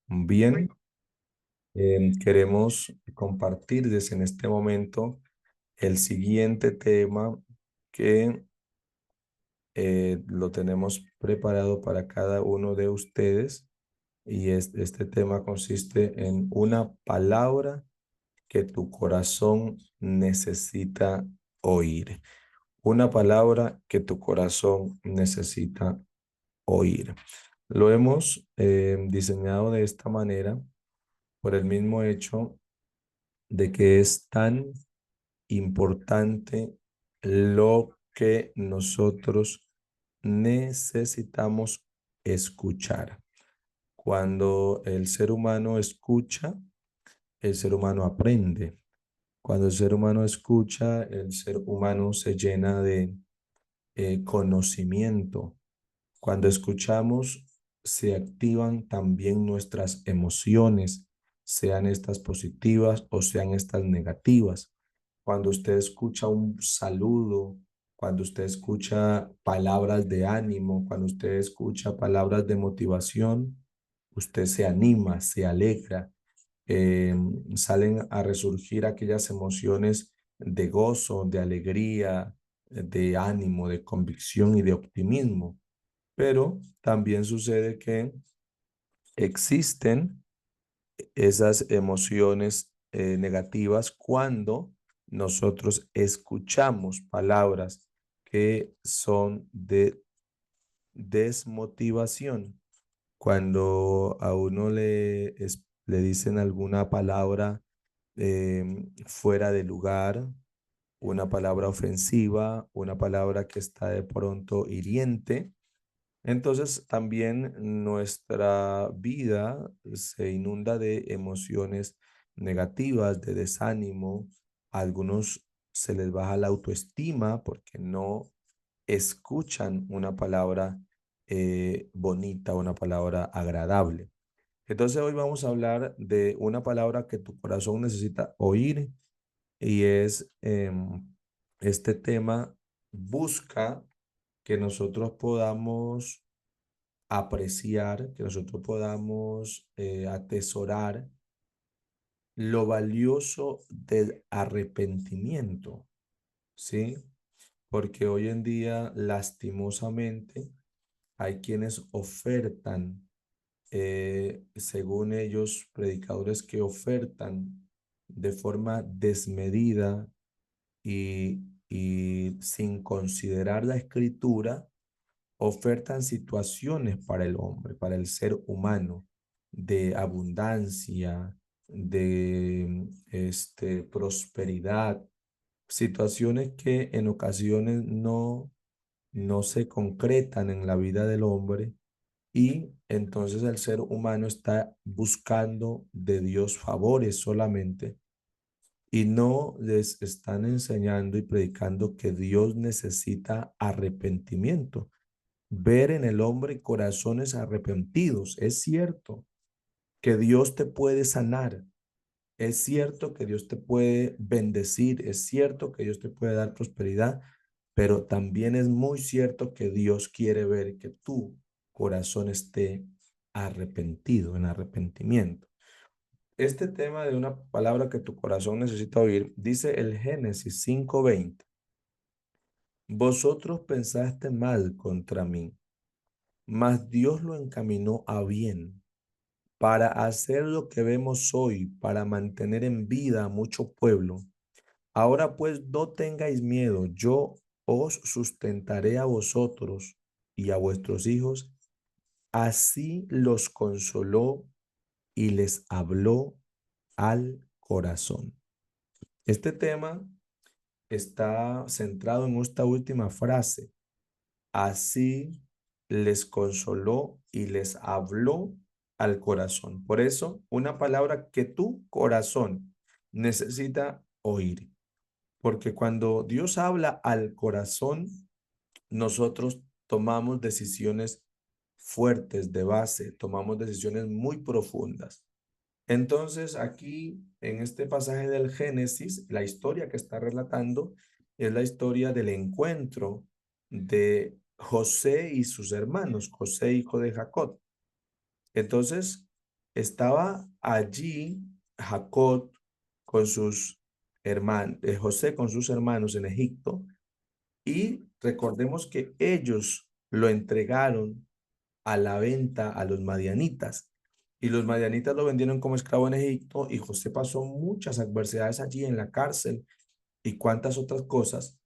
Bien, queremos compartirles en este momento el siguiente tema que lo tenemos preparado para cada uno de ustedes y este tema consiste en una palabra que tu corazón necesita oír. Una palabra que tu corazón necesita oír. Lo hemos diseñado de esta manera por el mismo hecho de que es tan importante lo que nosotros necesitamos escuchar. Cuando el ser humano escucha, el ser humano aprende. Cuando el ser humano escucha, el ser humano se llena de conocimiento. Cuando escuchamos, se activan también nuestras emociones, sean estas positivas o sean estas negativas. Cuando usted escucha un saludo, cuando usted escucha palabras de ánimo, cuando usted escucha palabras de motivación, usted se anima, se alegra, eh, salen a resurgir aquellas emociones de gozo, de alegría, de ánimo, de convicción y de optimismo. Pero también sucede que existen esas emociones negativas cuando nosotros escuchamos palabras que son de desmotivación. Cuando a uno le dicen alguna palabra fuera de lugar, una palabra ofensiva, una palabra que está de pronto hiriente, entonces también nuestra vida se inunda de emociones negativas, de desánimo. A algunos se les baja la autoestima porque no escuchan una palabra bonita, una palabra agradable. Entonces hoy vamos a hablar de una palabra que tu corazón necesita oír y es este tema busca que nosotros podamos apreciar, que nosotros podamos atesorar lo valioso del arrepentimiento, ¿sí? Porque hoy en día, lastimosamente, hay quienes ofertan, según ellos, predicadores que ofertan de forma desmedida y sin considerar la escritura, ofertan situaciones para el hombre, para el ser humano, de abundancia, de prosperidad, situaciones que en ocasiones no se concretan en la vida del hombre y entonces el ser humano está buscando de Dios favores solamente y no les están enseñando y predicando que Dios necesita arrepentimiento, ver en el hombre corazones arrepentidos. Es cierto que Dios te puede sanar, es cierto que Dios te puede bendecir, es cierto que Dios te puede dar prosperidad, pero también es muy cierto que Dios quiere ver que tu corazón esté arrepentido, en arrepentimiento. Este tema de una palabra que tu corazón necesita oír, dice el Génesis 5:20. Vosotros pensaste mal contra mí, mas Dios lo encaminó a bien para hacer lo que vemos hoy, para mantener en vida a mucho pueblo. Ahora pues no tengáis miedo, yo os sustentaré a vosotros y a vuestros hijos. Así los consoló y les habló al corazón. Este tema está centrado en esta última frase. Así les consoló y les habló al corazón. Por eso, una palabra que tu corazón necesita oír. Porque cuando Dios habla al corazón, nosotros tomamos decisiones fuertes de base, tomamos decisiones muy profundas. Entonces, aquí en este pasaje del Génesis, la historia que está relatando es la historia del encuentro de José y sus hermanos, José hijo de Jacob. Entonces, Estaba allí Jacob con sus hermanos, José con sus hermanos en Egipto, y recordemos que ellos lo entregaron a la venta a los madianitas. Y los madianitas lo vendieron como esclavo en Egipto y José pasó muchas adversidades allí en la cárcel y cuantas otras cosas.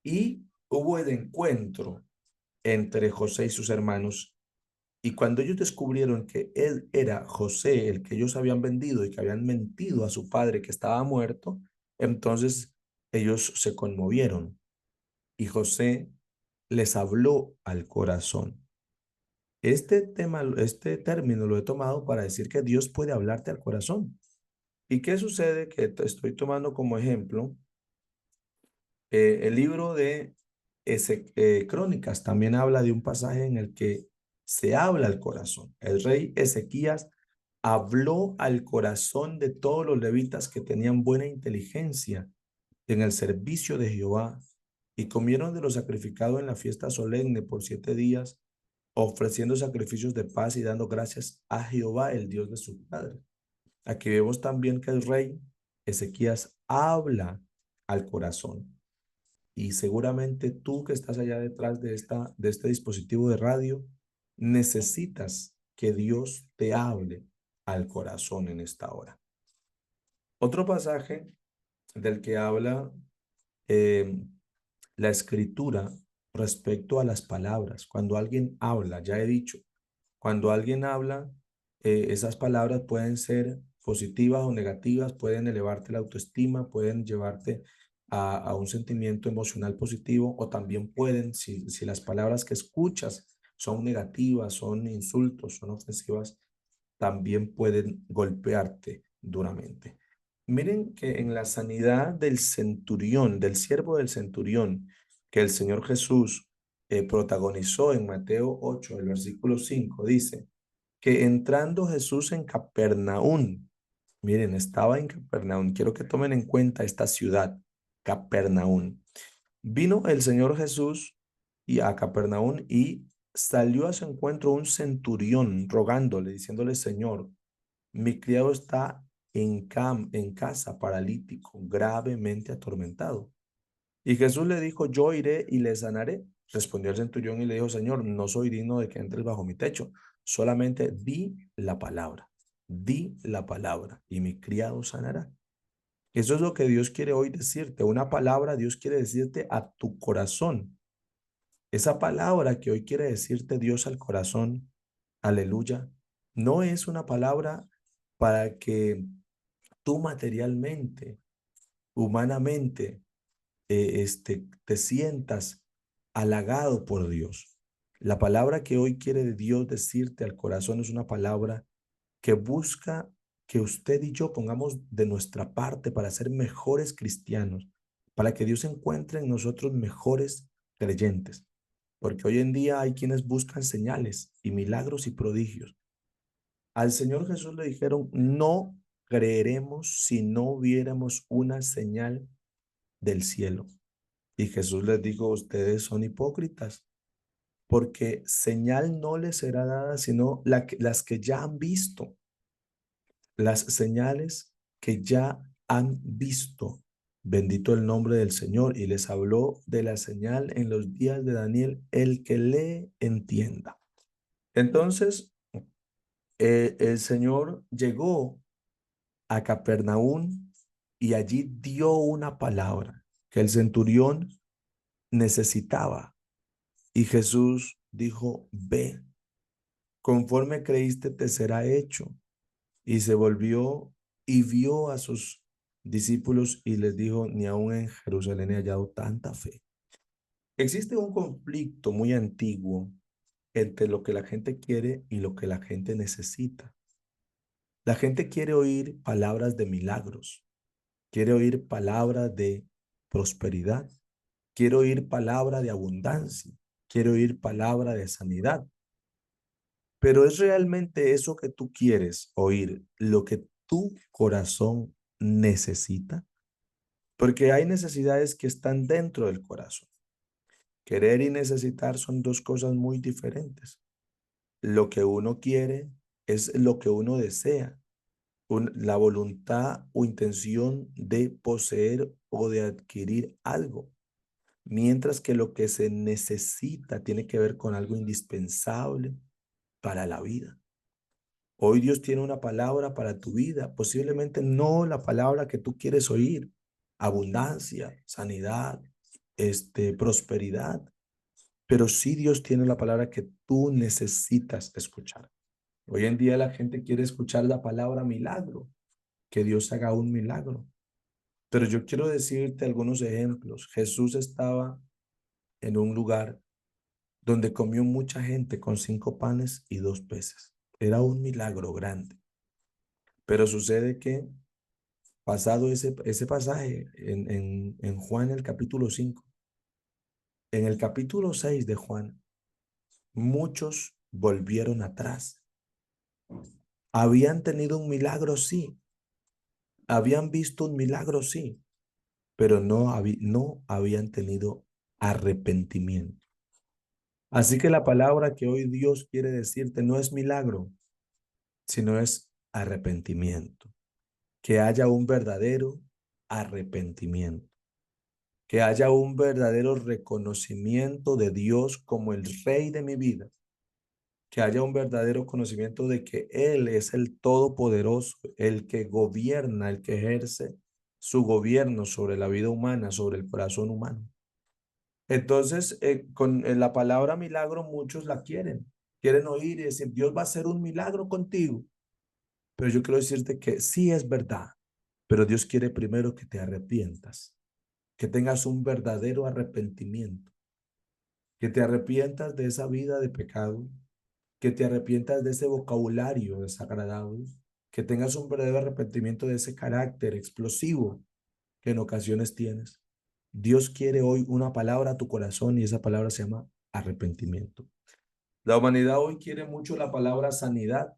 Y hubo el encuentro entre José y sus hermanos. Y cuando ellos descubrieron que él era José, el que ellos habían vendido y que habían mentido a su padre que estaba muerto, entonces ellos se conmovieron y José les habló al corazón. Este tema, este término lo he tomado para decir que Dios puede hablarte al corazón. ¿Y qué sucede? Que estoy tomando como ejemplo el libro de Crónicas también habla de un pasaje en el que se habla al corazón. El rey Ezequías habló al corazón de todos los levitas que tenían buena inteligencia en el servicio de Jehová y comieron de lo sacrificado en la fiesta solemne por 7 días, ofreciendo sacrificios de paz y dando gracias a Jehová, el Dios de su padre. Aquí vemos también que el rey Ezequías habla al corazón. Y seguramente tú que estás allá detrás de este dispositivo de radio, necesitas que Dios te hable al corazón en esta hora. Otro pasaje del que habla eh, la escritura respecto a las palabras. Cuando alguien habla, ya he dicho, cuando alguien habla, esas palabras pueden ser positivas o negativas, pueden elevarte la autoestima, pueden llevarte a un sentimiento emocional positivo o también pueden, si las palabras que escuchas son negativas, son insultos, son ofensivas, también pueden golpearte duramente. Miren que en la sanidad del centurión, del siervo del centurión, que el Señor Jesús protagonizó en Mateo 8, el versículo 5, dice que entrando Jesús en Capernaum, miren, estaba en Capernaum, quiero que tomen en cuenta esta ciudad, Capernaum. Vino el Señor Jesús y a Capernaum y salió a su encuentro un centurión rogándole, diciéndole, Señor, mi criado está en casa paralítico, gravemente atormentado. Y Jesús le dijo, yo iré y le sanaré. Respondió el centurión y le dijo, Señor, no soy digno de que entres bajo mi techo, solamente di la palabra y mi criado sanará. Eso es lo que Dios quiere hoy decirte, una palabra Dios quiere decirte a tu corazón. Esa palabra que hoy quiere decirte Dios al corazón, aleluya, no es una palabra para que tú materialmente, humanamente, te sientas halagado por Dios. La palabra que hoy quiere Dios decirte al corazón es una palabra que busca que usted y yo pongamos de nuestra parte para ser mejores cristianos, para que Dios encuentre en nosotros mejores creyentes. Porque hoy en día hay quienes buscan señales y milagros y prodigios. Al Señor Jesús le dijeron, no creeremos si no viéramos una señal del cielo. Y Jesús les dijo, ustedes son hipócritas, porque señal no les será dada, sino las que ya han visto, las señales que ya han visto. Bendito el nombre del Señor. Y les habló de la señal en los días de Daniel, el que le entienda. Entonces, el Señor llegó a Capernaum y allí dio una palabra que el centurión necesitaba. Y Jesús dijo, ve, conforme creíste te será hecho. Y se volvió y vio a sus discípulos y les dijo, ni aún en Jerusalén he hallado tanta fe. Existe un conflicto muy antiguo entre lo que la gente quiere y lo que la gente necesita. La gente quiere oír palabras de milagros, quiere oír palabras de prosperidad, quiere oír palabra de abundancia, quiere oír palabra de sanidad. Pero ¿es realmente eso que tú quieres oír lo que tu corazón necesita? Porque hay necesidades que están dentro del corazón. Querer y necesitar son dos cosas muy diferentes. Lo que uno quiere es lo que uno desea, la voluntad o intención de poseer o de adquirir algo, mientras que lo que se necesita tiene que ver con algo indispensable para la vida. Hoy Dios tiene una palabra para tu vida, posiblemente no la palabra que tú quieres oír, abundancia, sanidad, prosperidad, pero sí Dios tiene la palabra que tú necesitas escuchar. Hoy en día la gente quiere escuchar la palabra milagro, que Dios haga un milagro. Pero yo quiero decirte algunos ejemplos. Jesús estaba en un lugar donde comió mucha gente con 5 panes y 2 peces. Era un milagro grande. Pero sucede que pasado ese pasaje en Juan el capítulo 5, en el capítulo 6 de Juan, muchos volvieron atrás. Habían tenido un milagro, sí. Habían visto un milagro, sí, pero no habían tenido arrepentimiento. Así que la palabra que hoy Dios quiere decirte no es milagro, sino es arrepentimiento. Que haya un verdadero arrepentimiento. Que haya un verdadero reconocimiento de Dios como el Rey de mi vida. Que haya un verdadero conocimiento de que Él es el Todopoderoso, el que gobierna, el que ejerce su gobierno sobre la vida humana, sobre el corazón humano. Entonces, con la palabra milagro, muchos la quieren oír y decir, Dios va a hacer un milagro contigo. Pero yo quiero decirte que sí es verdad, pero Dios quiere primero que te arrepientas, que tengas un verdadero arrepentimiento, que te arrepientas de esa vida de pecado, que te arrepientas de ese vocabulario desagradable, que tengas un verdadero arrepentimiento de ese carácter explosivo que en ocasiones tienes. Dios quiere hoy una palabra a tu corazón y esa palabra se llama arrepentimiento. La humanidad hoy quiere mucho la palabra sanidad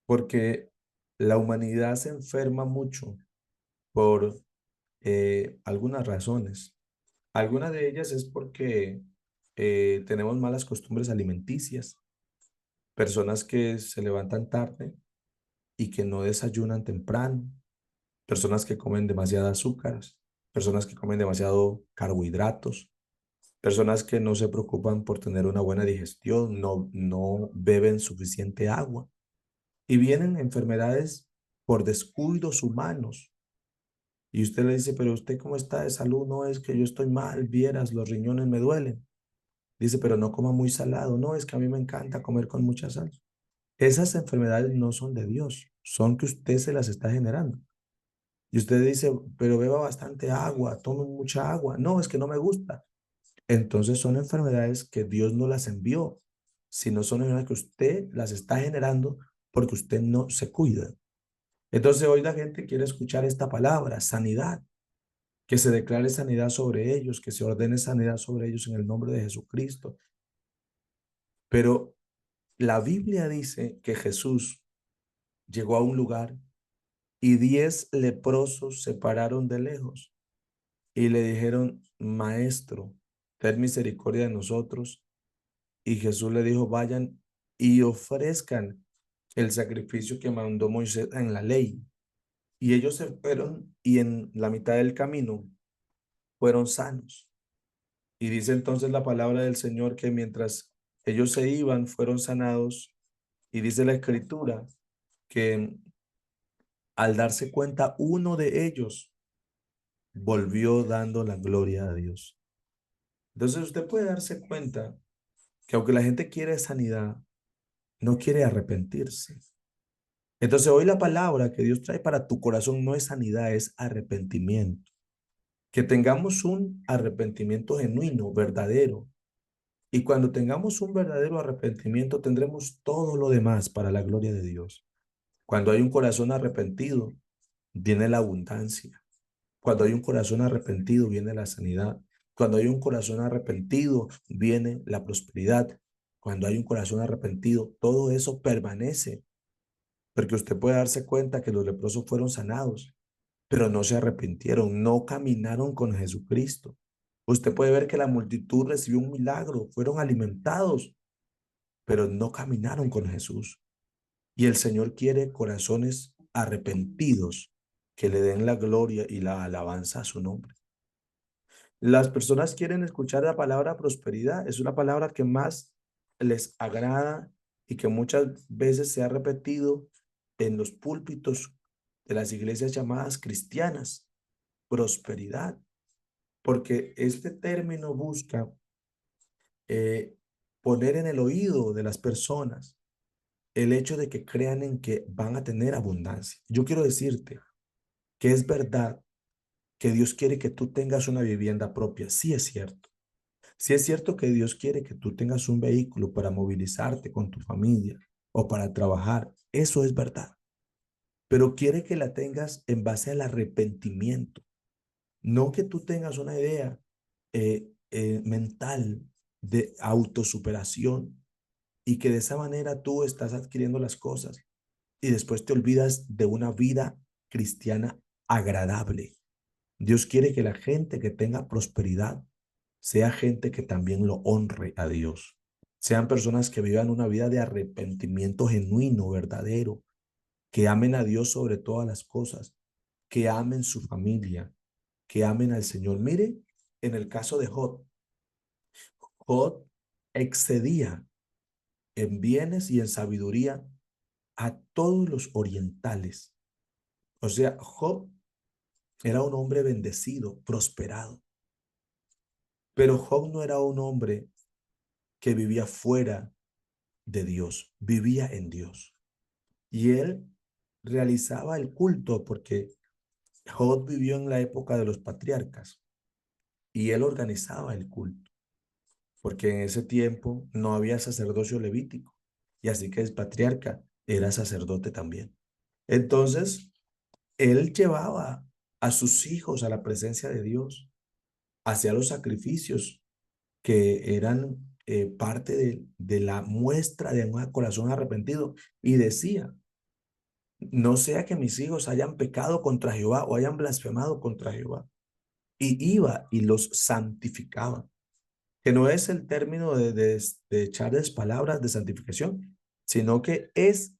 porque la humanidad se enferma mucho por algunas razones. Algunas de ellas es porque tenemos malas costumbres alimenticias, personas que se levantan tarde y que no desayunan temprano, personas que comen demasiadas azúcares, personas que comen demasiado carbohidratos, personas que no se preocupan por tener una buena digestión, no beben suficiente agua y vienen enfermedades por descuidos humanos. Y usted le dice, pero usted cómo está de salud, no es que yo estoy mal, vieras, los riñones me duelen. Dice, pero no coma muy salado, no es que a mí me encanta comer con mucha sal. Esas enfermedades no son de Dios, son que usted se las está generando. Y usted dice, pero beba bastante agua, tome mucha agua. No, es que no me gusta. Entonces son enfermedades que Dios no las envió, sino son enfermedades que usted las está generando porque usted no se cuida. Entonces hoy la gente quiere escuchar esta palabra, sanidad, que se declare sanidad sobre ellos, que se ordene sanidad sobre ellos en el nombre de Jesucristo. Pero la Biblia dice que Jesús llegó a un lugar y 10 leprosos se pararon de lejos y le dijeron, Maestro, ten misericordia de nosotros. Y Jesús le dijo, vayan y ofrezcan el sacrificio que mandó Moisés en la ley. Y ellos se fueron y en la mitad del camino fueron sanos. Y dice entonces la palabra del Señor que mientras ellos se iban, fueron sanados. Y dice la escritura que al darse cuenta, uno de ellos volvió dando la gloria a Dios. Entonces usted puede darse cuenta que aunque la gente quiere sanidad, no quiere arrepentirse. Entonces hoy la palabra que Dios trae para tu corazón no es sanidad, es arrepentimiento. Que tengamos un arrepentimiento genuino, verdadero. Y cuando tengamos un verdadero arrepentimiento, tendremos todo lo demás para la gloria de Dios. Cuando hay un corazón arrepentido, viene la abundancia. Cuando hay un corazón arrepentido, viene la sanidad. Cuando hay un corazón arrepentido, viene la prosperidad. Cuando hay un corazón arrepentido, todo eso permanece. Porque usted puede darse cuenta que los leprosos fueron sanados, pero no se arrepintieron, no caminaron con Jesucristo. Usted puede ver que la multitud recibió un milagro, fueron alimentados, pero no caminaron con Jesús. Y el Señor quiere corazones arrepentidos que le den la gloria y la alabanza a su nombre. Las personas quieren escuchar la palabra prosperidad. Es una palabra que más les agrada y que muchas veces se ha repetido en los púlpitos de las iglesias llamadas cristianas. Prosperidad. Porque este término busca poner en el oído de las personas el hecho de que crean en que van a tener abundancia. Yo quiero decirte que es verdad que Dios quiere que tú tengas una vivienda propia. Sí es cierto. Sí es cierto que Dios quiere que tú tengas un vehículo para movilizarte con tu familia o para trabajar. Eso es verdad. Pero quiere que la tengas en base al arrepentimiento. No que tú tengas una idea mental de autosuperación y que de esa manera tú estás adquiriendo las cosas y después te olvidas de una vida cristiana agradable. Dios quiere que la gente que tenga prosperidad sea gente que también lo honre a Dios. Sean personas que vivan una vida de arrepentimiento genuino, verdadero, que amen a Dios sobre todas las cosas, que amen su familia, que amen al Señor. Mire, en el caso de Job, Job excedía en bienes y en sabiduría a todos los orientales. O sea, Job era un hombre bendecido, prosperado, pero Job no era un hombre que vivía fuera de Dios, vivía en Dios. Y él realizaba el culto porque Job vivió en la época de los patriarcas y él organizaba el culto, porque en ese tiempo no había sacerdocio levítico y así que el patriarca era sacerdote también. Entonces, él llevaba a sus hijos a la presencia de Dios, hacía los sacrificios que eran parte de la muestra de un corazón arrepentido y decía, no sea que mis hijos hayan pecado contra Jehová o hayan blasfemado contra Jehová. Y iba y los santificaba, que no es el término de echarles palabras de santificación, sino que es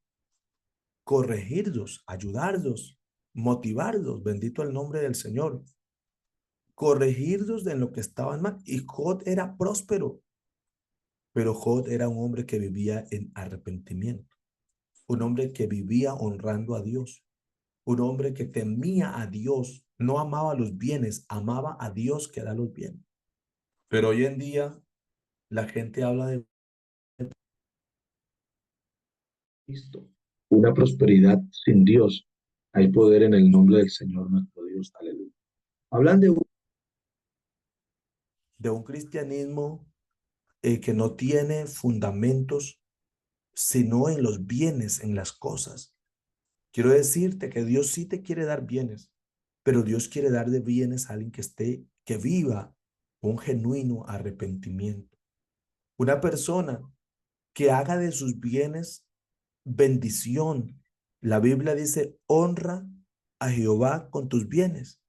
corregirlos, ayudarlos, motivarlos, bendito el nombre del Señor, corregirlos de lo que estaban mal. Y Job era próspero, pero Job era un hombre que vivía en arrepentimiento, un hombre que vivía honrando a Dios, un hombre que temía a Dios, no amaba los bienes, amaba a Dios que da los bienes. Pero hoy en día la gente habla de Cristo, una prosperidad sin Dios. Hay poder en el nombre del Señor nuestro Dios. Aleluya. Hablan de un cristianismo que no tiene fundamentos sino en los bienes, en las cosas. Quiero decirte que Dios sí te quiere dar bienes, pero Dios quiere dar de bienes a alguien que viva un genuino arrepentimiento. Una persona que haga de sus bienes bendición. La Biblia dice, honra a Jehová con tus bienes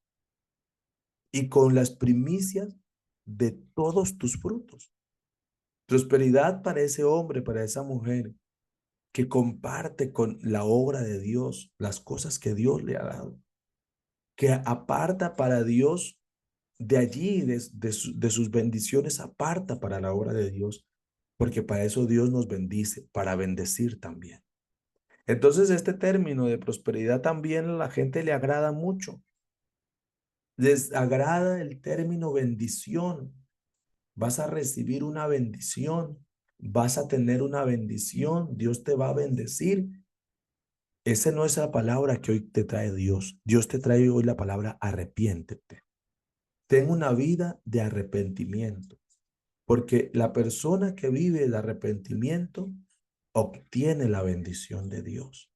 y con las primicias de todos tus frutos. Prosperidad para ese hombre, para esa mujer que comparte con la obra de Dios las cosas que Dios le ha dado, que aparta para Dios de allí, de sus bendiciones, aparta para la obra de Dios, porque para eso Dios nos bendice, para bendecir también. Entonces, este término de prosperidad también a la gente le agrada mucho. Les agrada el término bendición. Vas a recibir una bendición, vas a tener una bendición, Dios te va a bendecir. Esa no es la palabra que hoy te trae Dios. Dios te trae hoy la palabra arrepiéntete. Ten una vida de arrepentimiento, porque la persona que vive el arrepentimiento obtiene la bendición de Dios,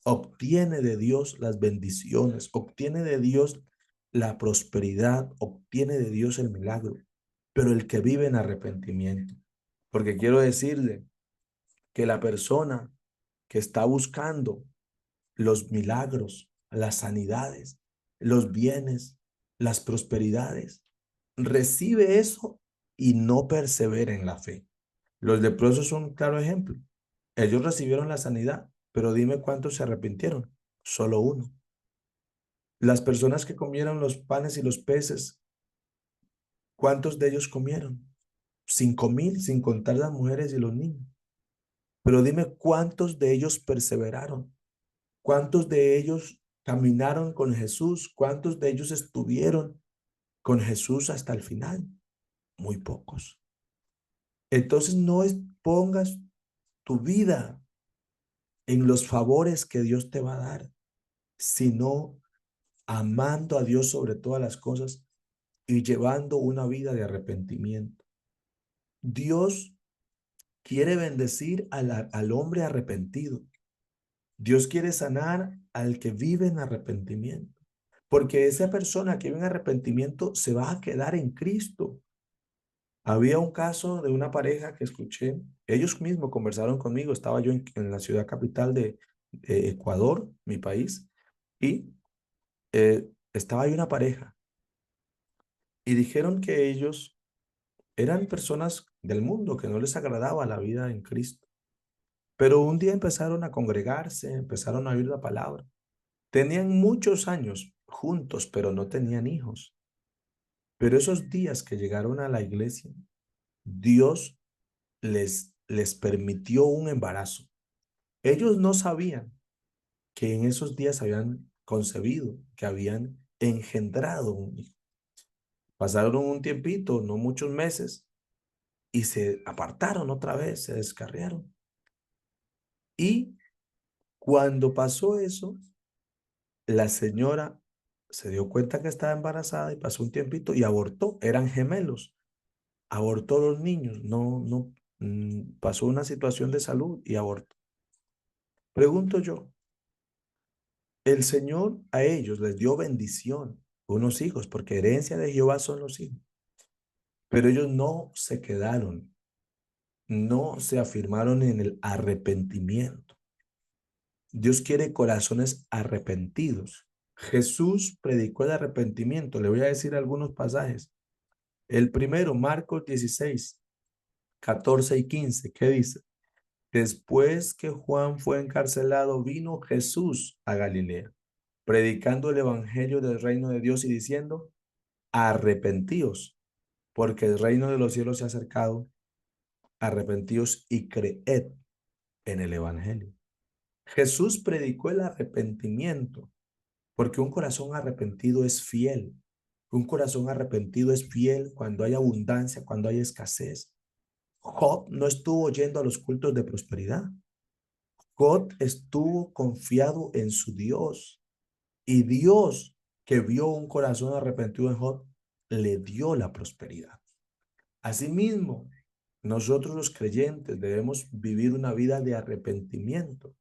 obtiene de Dios las bendiciones, obtiene de Dios la prosperidad, obtiene de Dios el milagro, pero el que vive en arrepentimiento, porque quiero decirle que la persona que está buscando los milagros, las sanidades, los bienes, las prosperidades, recibe eso y no persevera en la fe. Los leprosos son un claro ejemplo. Ellos recibieron la sanidad, pero dime cuántos se arrepintieron. Solo uno. Las personas que comieron los panes y los peces, ¿cuántos de ellos comieron? 5,000, sin contar las mujeres y los niños. Pero dime cuántos de ellos perseveraron, cuántos de ellos caminaron con Jesús, cuántos de ellos estuvieron con Jesús hasta el final. Muy pocos. Entonces no pongas tu vida en los favores que Dios te va a dar, sino amando a Dios sobre todas las cosas y llevando una vida de arrepentimiento. Dios quiere bendecir al hombre arrepentido. Dios quiere sanar al que vive en arrepentimiento, porque esa persona que vive en arrepentimiento se va a quedar en Cristo. Había un caso de una pareja que escuché, ellos mismos conversaron conmigo, estaba yo en la ciudad capital de Ecuador, mi país, y estaba ahí una pareja y dijeron que ellos eran personas del mundo, que no les agradaba la vida en Cristo. Pero un día empezaron a congregarse, empezaron a oír la palabra. Tenían muchos años juntos, pero no tenían hijos. Pero esos días que llegaron a la iglesia, Dios les permitió un embarazo. Ellos no sabían que en esos días habían concebido, que habían engendrado un hijo. Pasaron un tiempito, no muchos meses, y se apartaron otra vez, se descarriaron. Y cuando pasó eso, la señora se dio cuenta que estaba embarazada y pasó un tiempito y abortó. Eran gemelos. Abortó los niños. Pasó una situación de salud y abortó. Pregunto yo, el Señor a ellos les dio bendición, unos hijos, porque herencia de Jehová son los hijos. Pero ellos no se quedaron, no se afirmaron en el arrepentimiento. Dios quiere corazones arrepentidos. Jesús predicó el arrepentimiento. Le voy a decir algunos pasajes. El primero, Marcos 16, 14 y 15. ¿Qué dice? Después que Juan fue encarcelado, vino Jesús a Galilea, predicando el evangelio del reino de Dios y diciendo, arrepentíos, porque el reino de los cielos se ha acercado, arrepentíos y creed en el evangelio. Jesús predicó el arrepentimiento, porque un corazón arrepentido es fiel. Un corazón arrepentido es fiel cuando hay abundancia, cuando hay escasez. Job no estuvo yendo a los cultos de prosperidad. Job estuvo confiado en su Dios. Y Dios, que vio un corazón arrepentido en Job, le dio la prosperidad. Asimismo, nosotros los creyentes debemos vivir una vida de arrepentimiento.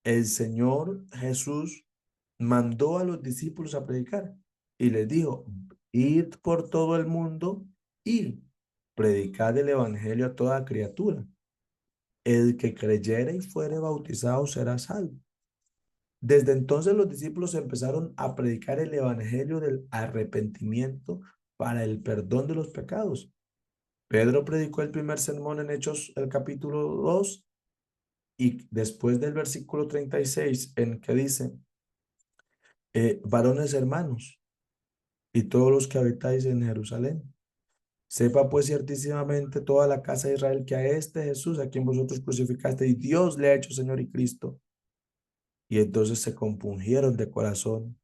El Señor Jesús mandó a los discípulos a predicar y les dijo, id por todo el mundo y predicad el evangelio a toda criatura. El que creyere y fuere bautizado será salvo. Desde entonces los discípulos empezaron a predicar el evangelio del arrepentimiento para el perdón de los pecados. Pedro predicó el primer sermón en Hechos, el capítulo 2, y después del versículo 36, en que dice, varones hermanos, y todos los que habitáis en Jerusalén, sepa pues ciertísimamente toda la casa de Israel que a este Jesús, a quien vosotros crucificaste, y Dios le ha hecho Señor y Cristo. Y entonces se compungieron de corazón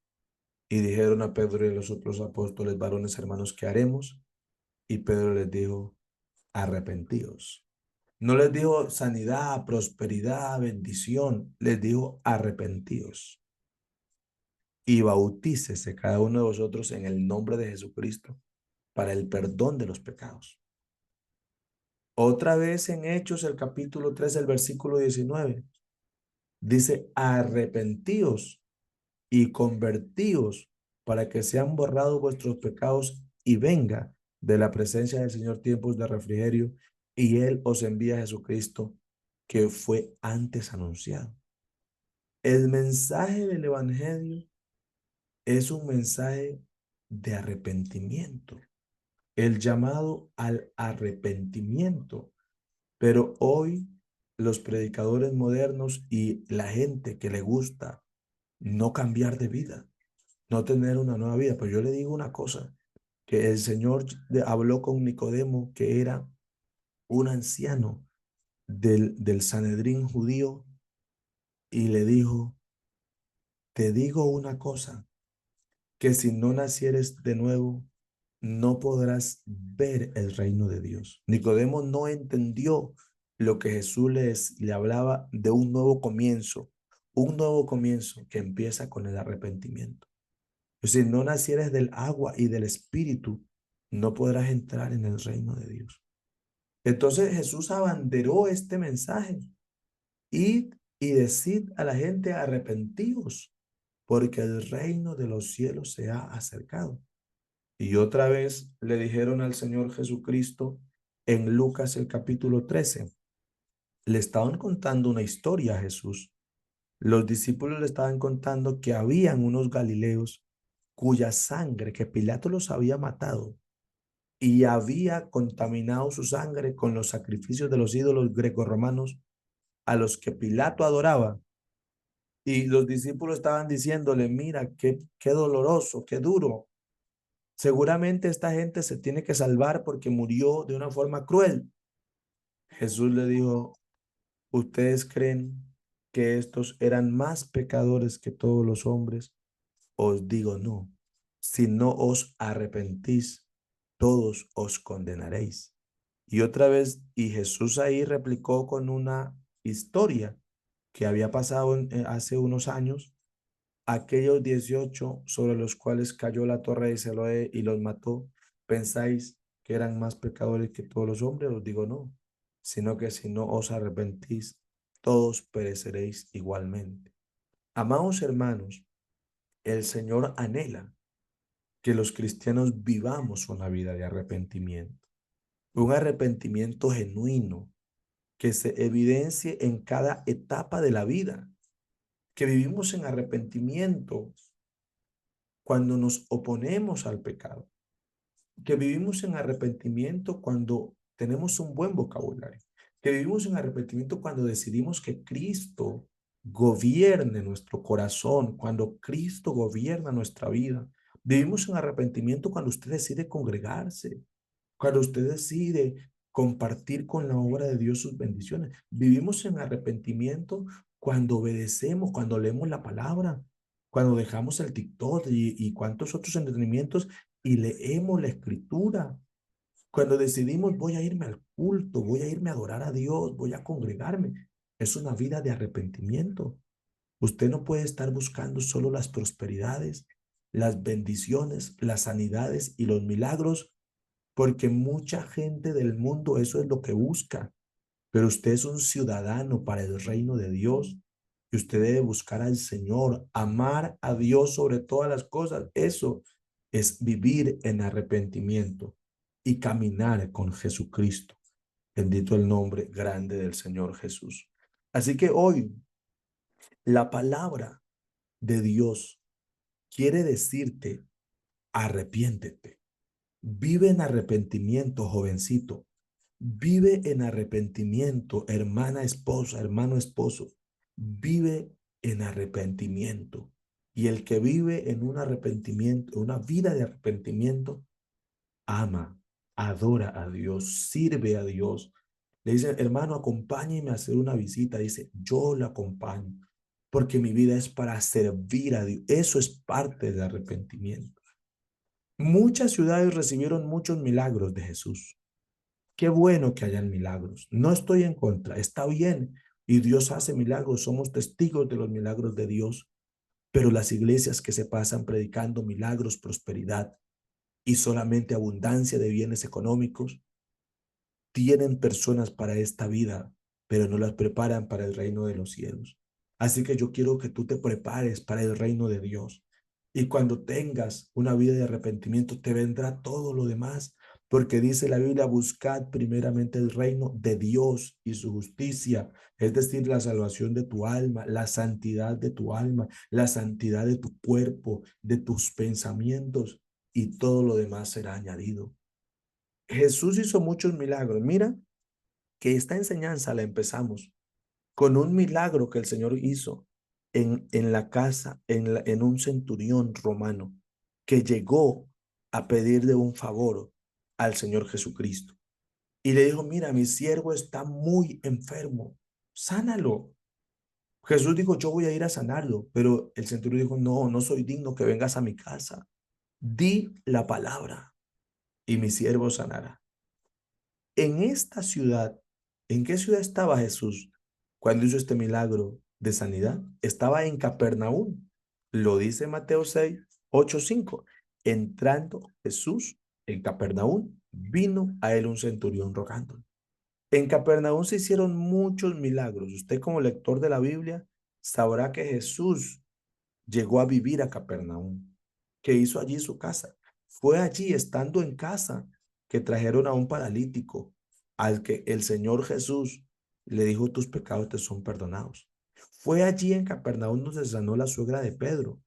y dijeron a Pedro y a los otros apóstoles, varones hermanos, ¿qué haremos? Y Pedro les dijo, arrepentíos. No les dijo sanidad, prosperidad, bendición, les dijo arrepentíos y bautícese cada uno de vosotros en el nombre de Jesucristo para el perdón de los pecados. Otra vez en Hechos, el capítulo 3, el versículo 19, dice, arrepentíos y convertíos para que sean borrados vuestros pecados y venga de la presencia del Señor tiempos de refrigerio y Él os envía a Jesucristo que fue antes anunciado. El mensaje del Evangelio es un mensaje de arrepentimiento, el llamado al arrepentimiento. Pero hoy los predicadores modernos y la gente que le gusta no cambiar de vida, no tener una nueva vida. Pero yo le digo una cosa, que el Señor habló con Nicodemo, que era un anciano del Sanedrín judío, y le dijo, te digo una cosa, que si no nacieres de nuevo, no podrás ver el reino de Dios. Nicodemo no entendió lo que Jesús le hablaba de un nuevo comienzo que empieza con el arrepentimiento. Si no nacieres del agua y del espíritu, no podrás entrar en el reino de Dios. Entonces Jesús abanderó este mensaje. Id y decid a la gente, arrepentíos, porque el reino de los cielos se ha acercado. Y otra vez le dijeron al Señor Jesucristo en Lucas el capítulo 13. Le estaban contando una historia a Jesús. Los discípulos le estaban contando que habían unos galileos cuya sangre, que Pilato los había matado y había contaminado su sangre con los sacrificios de los ídolos grecorromanos a los que Pilato adoraba. Y los discípulos estaban diciéndole, mira, qué doloroso, qué duro. Seguramente esta gente se tiene que salvar porque murió de una forma cruel. Jesús le dijo, ¿ustedes creen que estos eran más pecadores que todos los hombres? Os digo no. Si no os arrepentís, todos os condenaréis. Y otra vez, y Jesús ahí replicó con una historia que había pasado hace unos años, aquellos 18 sobre los cuales cayó la torre de Siloé y los mató, ¿pensáis que eran más pecadores que todos los hombres? Os digo no, sino que si no os arrepentís, todos pereceréis igualmente. Amados hermanos, el Señor anhela que los cristianos vivamos una vida de arrepentimiento, un arrepentimiento genuino que se evidencie en cada etapa de la vida, que vivimos en arrepentimiento cuando nos oponemos al pecado, que vivimos en arrepentimiento cuando tenemos un buen vocabulario, que vivimos en arrepentimiento cuando decidimos que Cristo gobierne nuestro corazón, cuando Cristo gobierna nuestra vida. Vivimos en arrepentimiento cuando usted decide congregarse, cuando usted decide compartir con la obra de Dios sus bendiciones. Vivimos en arrepentimiento cuando obedecemos, cuando leemos la palabra, cuando dejamos el TikTok y cuantos otros entretenimientos y leemos la escritura. Cuando decidimos, voy a irme al culto, voy a irme a adorar a Dios, voy a congregarme. Es una vida de arrepentimiento. Usted no puede estar buscando solo las prosperidades, las bendiciones, las sanidades y los milagros, porque mucha gente del mundo eso es lo que busca. Pero usted es un ciudadano para el reino de Dios y usted debe buscar al Señor, amar a Dios sobre todas las cosas. Eso es vivir en arrepentimiento y caminar con Jesucristo. Bendito el nombre grande del Señor Jesús. Así que hoy la palabra de Dios quiere decirte, arrepiéntete. Vive en arrepentimiento, jovencito. Vive en arrepentimiento, hermana esposa, hermano esposo. Vive en arrepentimiento. Y el que vive en un arrepentimiento, una vida de arrepentimiento, ama, adora a Dios, sirve a Dios. Le dice, hermano, acompáñeme a hacer una visita. Dice, yo la acompaño, porque mi vida es para servir a Dios. Eso es parte del arrepentimiento. Muchas ciudades recibieron muchos milagros de Jesús. Qué bueno que hayan milagros. No estoy en contra, está bien. Y Dios hace milagros, somos testigos de los milagros de Dios. Pero las iglesias que se pasan predicando milagros, prosperidad y solamente abundancia de bienes económicos, tienen personas para esta vida, pero no las preparan para el reino de los cielos. Así que yo quiero que tú te prepares para el reino de Dios. Y cuando tengas una vida de arrepentimiento, te vendrá todo lo demás, porque dice la Biblia, buscad primeramente el reino de Dios y su justicia, es decir, la salvación de tu alma, la santidad de tu alma, la santidad de tu cuerpo, de tus pensamientos, y todo lo demás será añadido. Jesús hizo muchos milagros. Mira, que esta enseñanza la empezamos con un milagro que el Señor hizo en la casa, en un centurión romano que llegó a pedirle un favor al Señor Jesucristo. Y le dijo, mira, mi siervo está muy enfermo, sánalo. Jesús dijo, yo voy a ir a sanarlo, pero el centurión dijo, no, no soy digno que vengas a mi casa. Di la palabra y mi siervo sanará. En esta ciudad, ¿en qué ciudad estaba Jesús cuando hizo este milagro de sanidad? Estaba en Capernaum. Lo dice Mateo 6, 8, 5. Entrando Jesús en Capernaum, vino a él un centurión rogando. En Capernaum se hicieron muchos milagros. Usted como lector de la Biblia sabrá que Jesús llegó a vivir a Capernaum, que hizo allí su casa. Fue allí, estando en casa, que trajeron a un paralítico, al que el Señor Jesús le dijo, tus pecados te son perdonados. Fue allí en Capernaum donde se sanó la suegra de Pedro.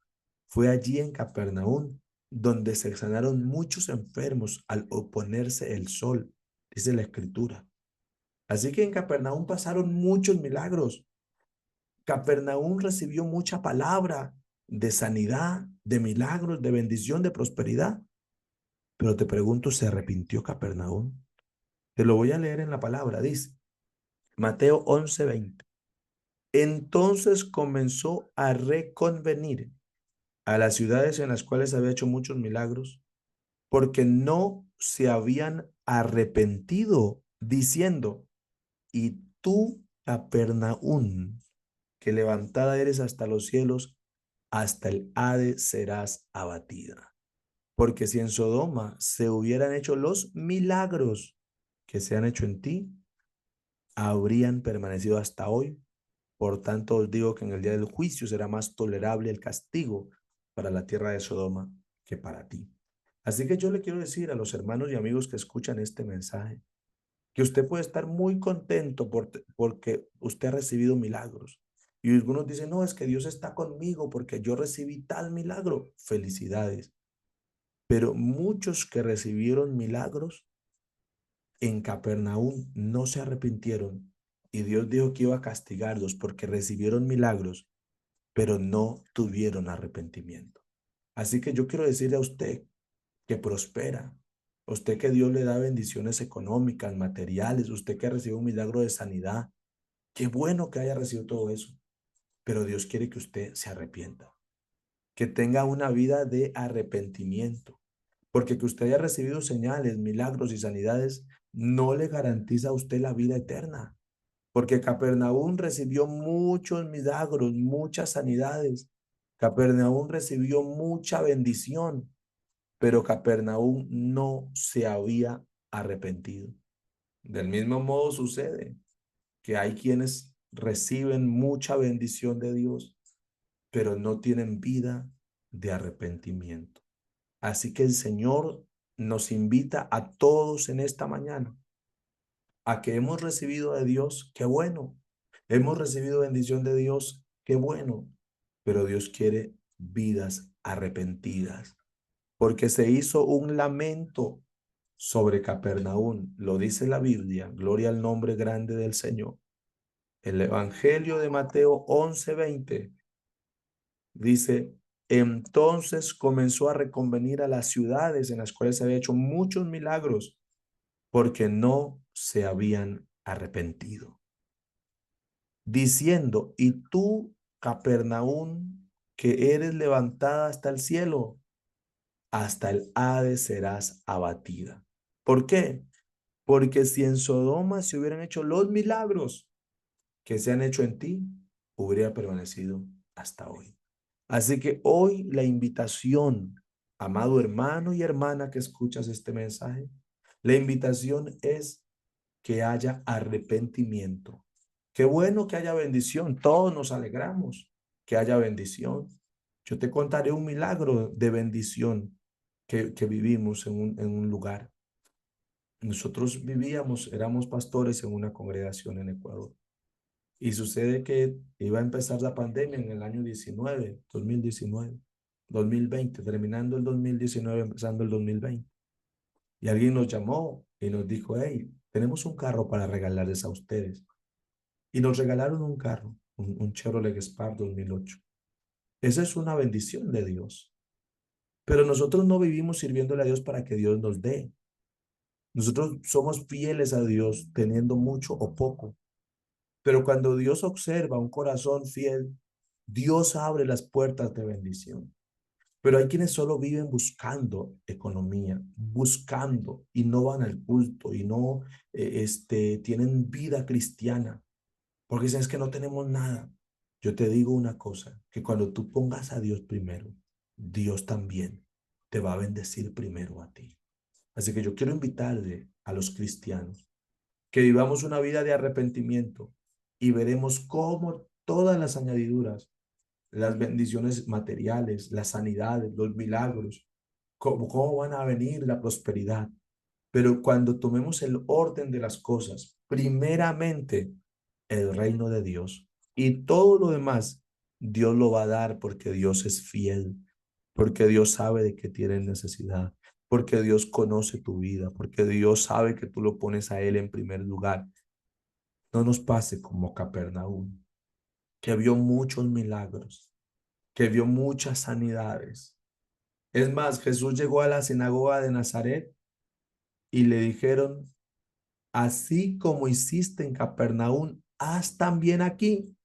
Fue allí en Capernaum donde se sanaron muchos enfermos al oponerse el sol, dice la Escritura. Así que en Capernaum pasaron muchos milagros. Capernaum recibió mucha palabra de sanidad, de milagros, de bendición, de prosperidad. Pero te pregunto, ¿se arrepintió Capernaum? Te lo voy a leer en la palabra, dice Mateo 11:20. Entonces comenzó a reconvenir a las ciudades en las cuales había hecho muchos milagros, porque no se habían arrepentido, diciendo, y tú, Capernaum, que levantada eres hasta los cielos, hasta el Hades serás abatida. Porque si en Sodoma se hubieran hecho los milagros que se han hecho en ti, habrían permanecido hasta hoy. Por tanto, os digo que en el día del juicio será más tolerable el castigo para la tierra de Sodoma que para ti. Así que yo le quiero decir a los hermanos y amigos que escuchan este mensaje, que usted puede estar muy contento porque usted ha recibido milagros. Y algunos dicen, no, es que Dios está conmigo porque yo recibí tal milagro. Felicidades. Pero muchos que recibieron milagros en Capernaum no se arrepintieron. Y Dios dijo que iba a castigarlos porque recibieron milagros, pero no tuvieron arrepentimiento. Así que yo quiero decirle a usted que prospera, usted que Dios le da bendiciones económicas, materiales, usted que recibe un milagro de sanidad, qué bueno que haya recibido todo eso, pero Dios quiere que usted se arrepienta, que tenga una vida de arrepentimiento, porque que usted haya recibido señales, milagros y sanidades no le garantiza a usted la vida eterna, porque Capernaum recibió muchos milagros, muchas sanidades, Capernaum recibió mucha bendición, pero Capernaum no se había arrepentido. Del mismo modo sucede que hay quienes reciben mucha bendición de Dios, pero no tienen vida de arrepentimiento. Así que el Señor nos invita a todos en esta mañana a que hemos recibido de Dios, qué bueno. Hemos recibido bendición de Dios, qué bueno. Pero Dios quiere vidas arrepentidas, porque se hizo un lamento sobre Capernaum. Lo dice la Biblia, gloria al nombre grande del Señor. El Evangelio de Mateo 11:20 dice, entonces comenzó a reconvenir a las ciudades en las cuales se había hecho muchos milagros, porque no se habían arrepentido, diciendo, y tú, Capernaum, que eres levantada hasta el cielo, hasta el Hades serás abatida. ¿Por qué? Porque si en Sodoma se hubieran hecho los milagros que se han hecho en ti, hubiera permanecido hasta hoy. Así que hoy la invitación, amado hermano y hermana que escuchas este mensaje, la invitación es que haya arrepentimiento. Qué bueno que haya bendición, todos nos alegramos que haya bendición. Yo te contaré un milagro de bendición que vivimos en un lugar. Nosotros vivíamos, éramos pastores en una congregación en Ecuador. Y sucede que iba a empezar la pandemia en el año 2019, 2020, terminando el 2019, empezando el 2020. Y alguien nos llamó y nos dijo, hey, tenemos un carro para regalarles a ustedes. Y nos regalaron un carro, un Chevrolet Spark 2008. Esa es una bendición de Dios. Pero nosotros no vivimos sirviéndole a Dios para que Dios nos dé. Nosotros somos fieles a Dios teniendo mucho o poco. Pero cuando Dios observa un corazón fiel, Dios abre las puertas de bendición. Pero hay quienes solo viven buscando economía, buscando y no van al culto y no tienen vida cristiana, porque dicen es que no tenemos nada. Yo te digo una cosa, que cuando tú pongas a Dios primero, Dios también te va a bendecir primero a ti. Así que yo quiero invitarle a los cristianos que vivamos una vida de arrepentimiento y veremos cómo todas las añadiduras, las bendiciones materiales, las sanidades, los milagros, cómo van a venir la prosperidad. Pero cuando tomemos el orden de las cosas, primeramente el reino de Dios y todo lo demás, Dios lo va a dar porque Dios es fiel, porque Dios sabe de qué tienes necesidad, porque Dios conoce tu vida, porque Dios sabe que tú lo pones a Él en primer lugar. No nos pase como Capernaum, que vio muchos milagros, que vio muchas sanidades. Es más, Jesús llegó a la sinagoga de Nazaret y le dijeron, así como hiciste en Capernaum, haz también aquí.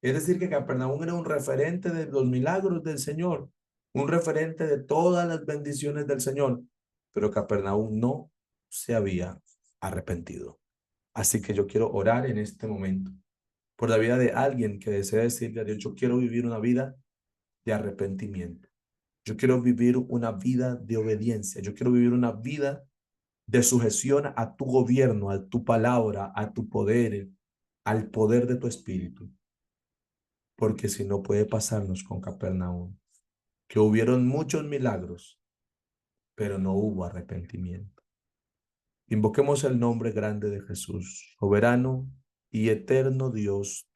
Es decir, que Capernaum era un referente de los milagros del Señor, un referente de todas las bendiciones del Señor, pero Capernaum no se había arrepentido. Así que yo quiero orar en este momento por la vida de alguien que desea decirle a Dios, yo quiero vivir una vida de arrepentimiento. Yo quiero vivir una vida de obediencia. Yo quiero vivir una vida de sujeción a tu gobierno, a tu palabra, a tu poder, al poder de tu espíritu. Porque si no puede pasarnos con Capernaum, que hubieron muchos milagros, pero no hubo arrepentimiento. Invoquemos el nombre grande de Jesús, soberano y eterno Dios.